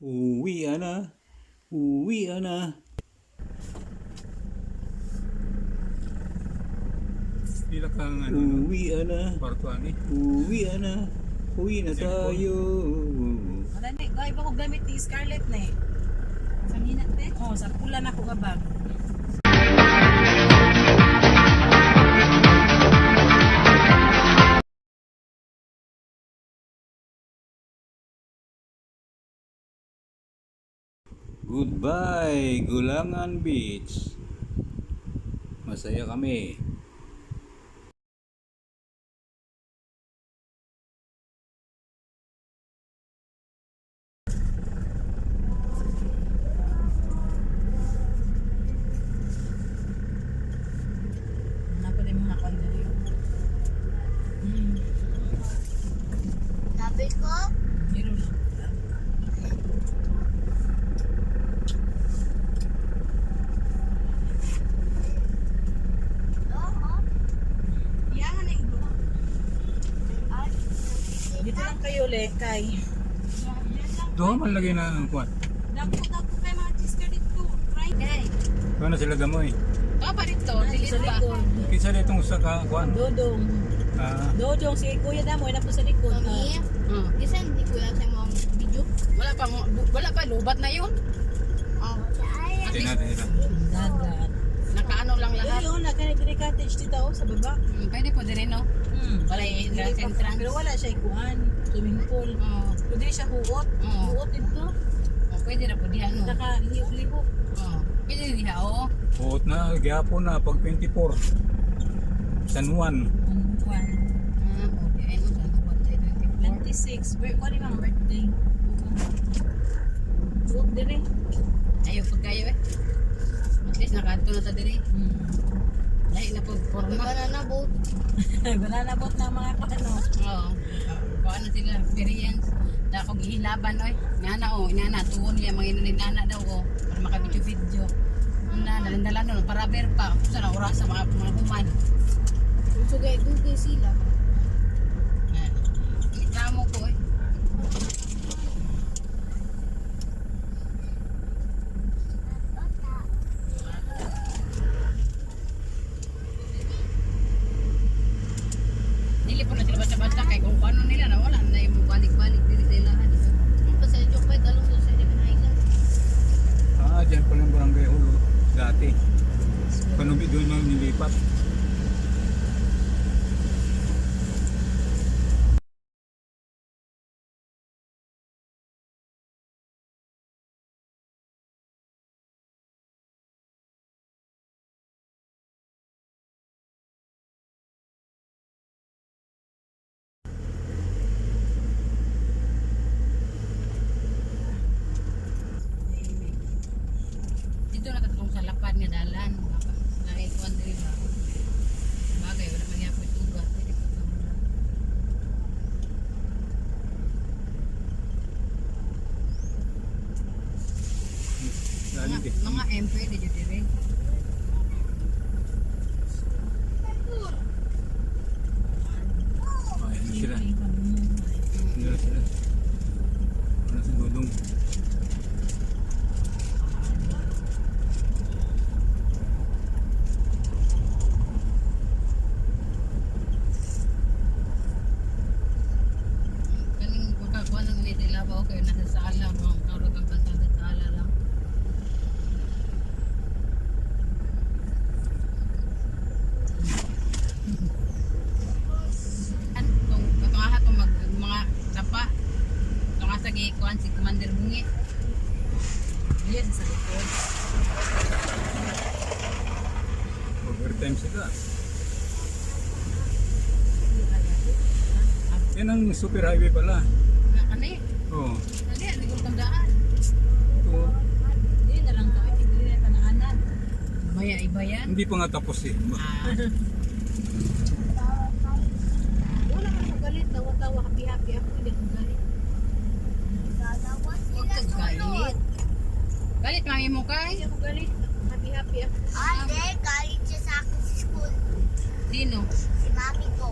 Uwi na. Uwi na. Pila kang ano, Uwi na. kwarto ani. Uwi na. Uwi na tayo. Wala na, gaya ba ko gamit ni Scarlett na eh. Sa minat eh? Oo, sa pula na ko nga bag. Goodbye, Gulangan Beach. Masaya kami. Wala ko na yung mga kondo yun. Sabi ko, Pero na. oo. Iyangan na yung bro. Ay, Dito lang kayo ulit, kay. Doon man lagay na ang kwan. Dako kay mga chiska dito. Try kay. Kaya na sila gamoy. Pa dito, dilit sa likod. Kinsa ditong sa kwan. Dodong. Ah, Dodong, si Kuya Damoy na po sa likod. mami, isa hindi ko lang sa mga video. Wala pa, lubat na yun. Oh, ay, tingnan natin nila. Dagat. Nakaano lang Pero lahat. yun, nagka-nagre cottage dito oh, sa baba. Pwede po din, no? Wala yung Dili pa- entrance. Pero wala siya ikuan. Swimming pool. Oo. Pwede siya huot. Oo. Huot dito. Pwede na po diyan, no? Naka-lihok. Oo. Pwede diha, oo. Buot na, gyapon na pag 24. San Juan. Buwan. Okay, ano sa lubat sa 24? 26. Kuha ni mga birthday. Huot dire. Ayaw pag kayo eh. At least nakato na ta diri. Dahil na po forma. banana boat. Banana boat na mga ano. Oo. Kung ano sila, experience. Dahil ako gihilaban, oy. Nana, oh. Nana, tuon niya, mga inunin nana daw, oh. Para makabidyo-video. Na, dalan-dalan nun. Para ber pa. Sa na oras sa mga human. Sugay-dugay sila. Itramo ko, eh. Dili po na sila basta-basta kay kung ano nila na wala na yung balik-balik dili sa ilahan. Tapos sa Jokbay, talong doon sa Eleven Island. Ah, dyan pala yung barangay Hulo. Dati. Panubi doon lang nilipat. Dito na katulong sa lapad nga dalan. Lain ko diri ba. Bagay wala man yapoy tugas. Pwede pa ka mo. Dali di. Mga MP di jud diri. Ay, ano sila. Ano sila. Ano si Dudong. Kaning pagkakuha ng nila labaw kayo nasa sala mo. Karog ang basta sa sala lang. Itong katungaha itong mga tapa. Itong asa gikuhan si Commander Bungi. Yes, sa likod. Overtime sila. Yan ang super highway pala. Kani? Oo. Kani? Hindi ko tandaan. Ito. Dili na lang to. Dili na tanaanan. Maya iba yan. Hindi pa nga tapos eh. Wala ka na galit. Tawa-tawa. Happy-happy ako. Hindi ako galit. Dalawas Huwag sila kang galit. Galit mami mo kay? Hindi ako galit. Happy-happy ako. Ate, galit siya sa akin sa school. Sino? Si mami ko.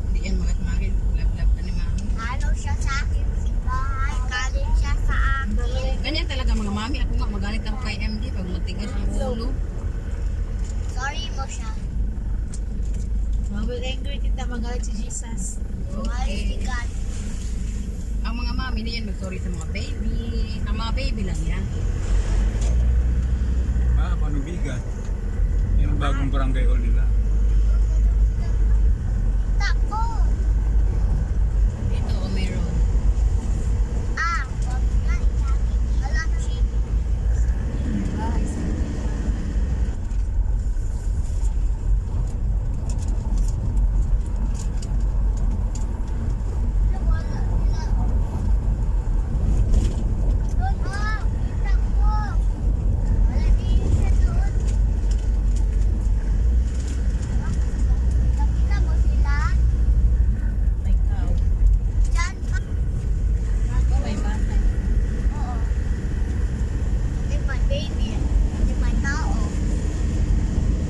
Hindi yan mga tumagin. Lab-lab ka ni mami. Ano siya sa akin sa bahay. Galit siya sa akin. galit ako kay MD pag matigas ang ulo. Sorry mo siya. Mabel angry kita magalit si Jesus. Mahal si God. Ang mga mami na yan mag-sorry sa mga baby. Ang mga baby lang yan. Panubigan. Yan ang bagong barangay hall nila. Tako. Ito, meron. Ah, wag na. Wala chick. May cow. May batay.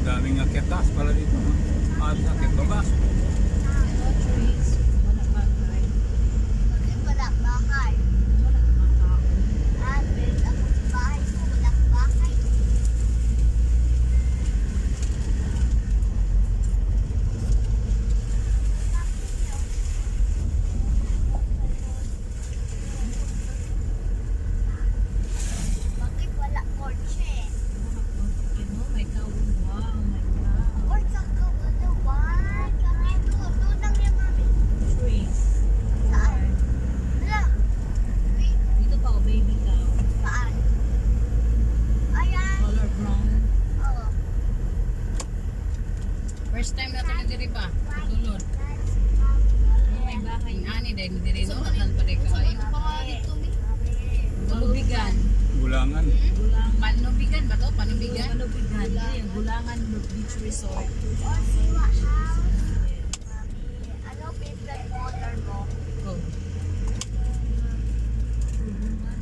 Daming akyat pala dito. No? Akyat baba. No trees. Wala bagay. Wala mga tao. Bakit wala kotse? Ano, may cow. Wow, my God. Or saka wala one. Kami doon lang yung mami. Trees. Saan? Wala. Wait, Dito pa o baby cow. saan? Ayan. Color brown. Oo. First time na ito na diri ba? Tutulod. May bahay. Ang ani dahil na diri no? Nan pa rin kayo. Panubigan. Gulangan. Gulangan. Panubigan ba to? Panubigan? Panubigan. Yan, Gulangan Beach Resort. Or siwa house. Mami, ano favorite color mo? Go.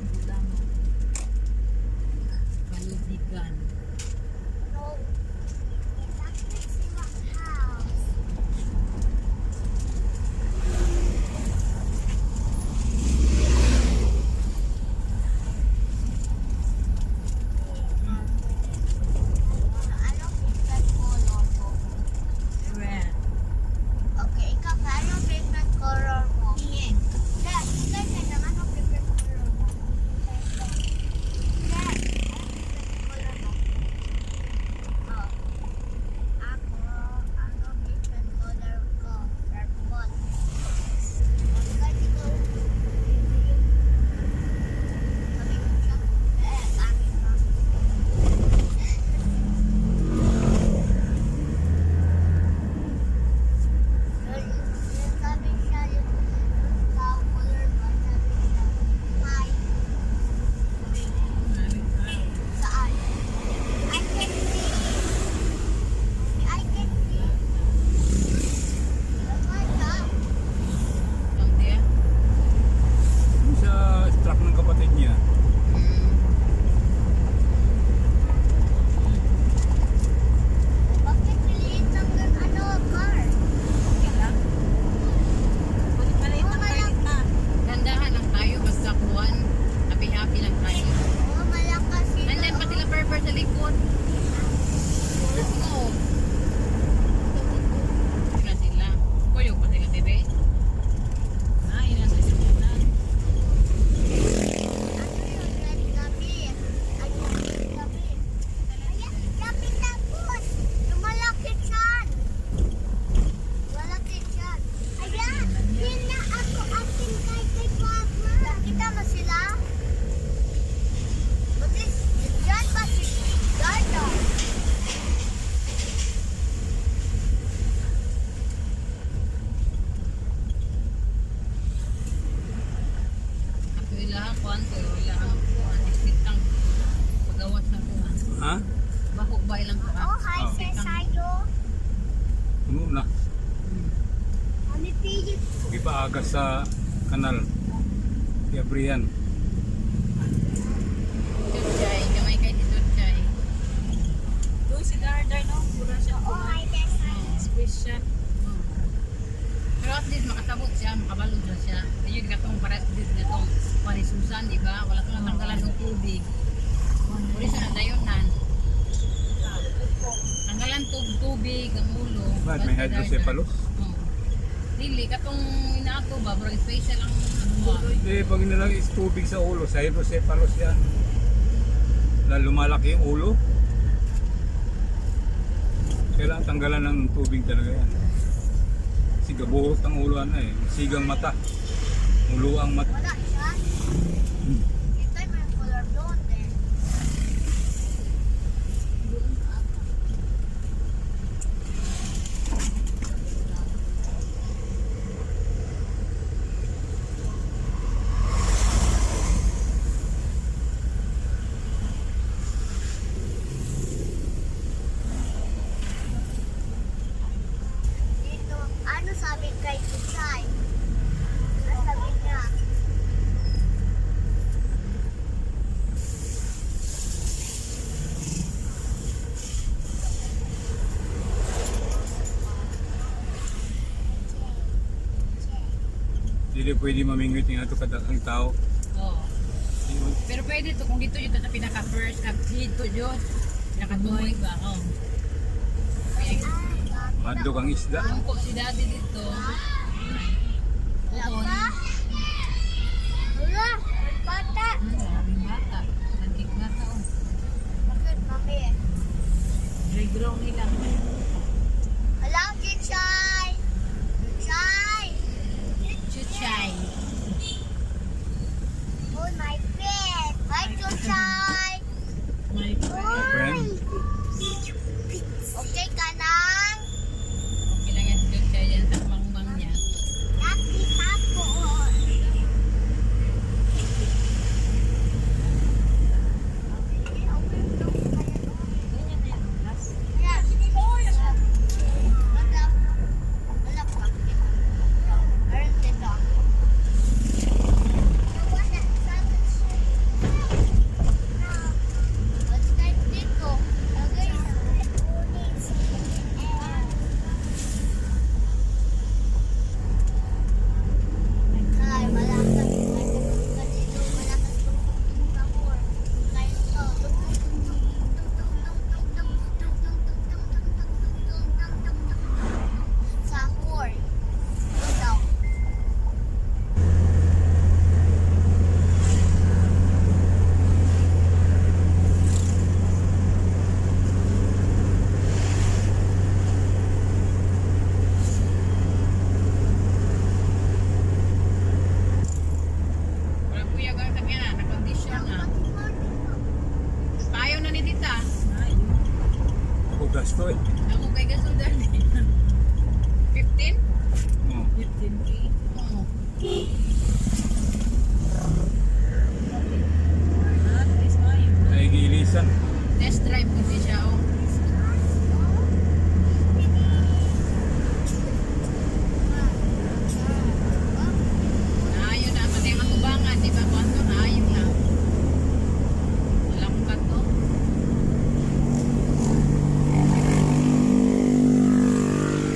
Gulangan. Panubigan. No. Bakit siwa house? Ano favorite color mo? Red. Okay, ikaw pa, ano favorite color mo? Pink. Dad, ikaw ka naman, ano favorite color mo? Dad, ano favorite color mo? Oh. Ako, ano favorite color ko? Purple. Ikaw, ikaw. Sabi mo siya, akin ba? Sabi siya yung cow color ba? Sabi siya, hi. Saan? I can see. I can see. What's that? Ang tiya? Yung sa truck ng kapatid niya. Bakit maliit lang yung car? Okay lang. Maliit lang tayo na. Dandahan lang tayo basta kuwan. Happy-happy lang tayo. Oh, malakas sila. Nandun pa sila Berber sa likod. Oo. Sila sila. Kuyo pa sila tebe. Ah, yun ang sasakyanan. Ano yun? Red gabi. Ano yung red gabi? Ayan, gabi tapos. Lumalaki siyan. Malaki siyan. Ayan, yun na ako ating kay Papa. Nakita mo sila? Butis, dyan pa si Gardo. Ako ilang kuwan ko. Ilang kuwan. Ispitang pagawas na kuwan. Ha? Bako ba ilang kuwan? Oh, hi, Oh. Cesayo. Tumo na. Ano pilit? Huwag ipaagas sa kanal. Kaya Brian. Tutchay. Gamay kay si Tutchay. Doon si Dardar, no? Pura siya. Oh, hi, Cesayo. Special. Pero at least makatabot siya, makabalod na siya. Ayun katong pares din na itong panisusan, di ba? Wala ko natanggalan ng tubig. Uli sa nadayonan. Tanggalan tubig, ang ulo. Ba't may hydrocephalus? Oo. Dili, katong inaato ba, bro, special ang Hindi, pag nilalagay is tubig sa ulo, sa hydrocephalus yan. Lumalaki yung ulo. Kailangan tanggalan ng tubig talaga yan. Kasi gabuhot ang ulo eh. Sigang mata. Ulo ang mata. Wala siya. Ito may color doon eh. Dito, ano sabi kay Kuchay? Ano sabi niya? Hindi pwede mamingwit yung ato kadakang tao. Oo. Pero pwede to kung dito yun sa pinaka first dito yun. Pinakatuloy ba? Oo. Kaya Madlok ang isda. po si daddy dito. Oo. Wala, bata. Maraming bata. Nandik bata oh. Bakit, mami? Regrow nila. Hello, Kuchay! Kuchay! Chuchay. Oh, my friend! Hi, Kuchay! My Friend? Okay ka lang? Okay lang yan si Chuchay yan sa mangmang niya. Happy hapon! Ay, malakas. Kanino, malakas tungtong sahur. Kain to. Sahur. Ito. Wala kuya gang sabi na, na-condition na. Payo na ni tita. Hugas to eh.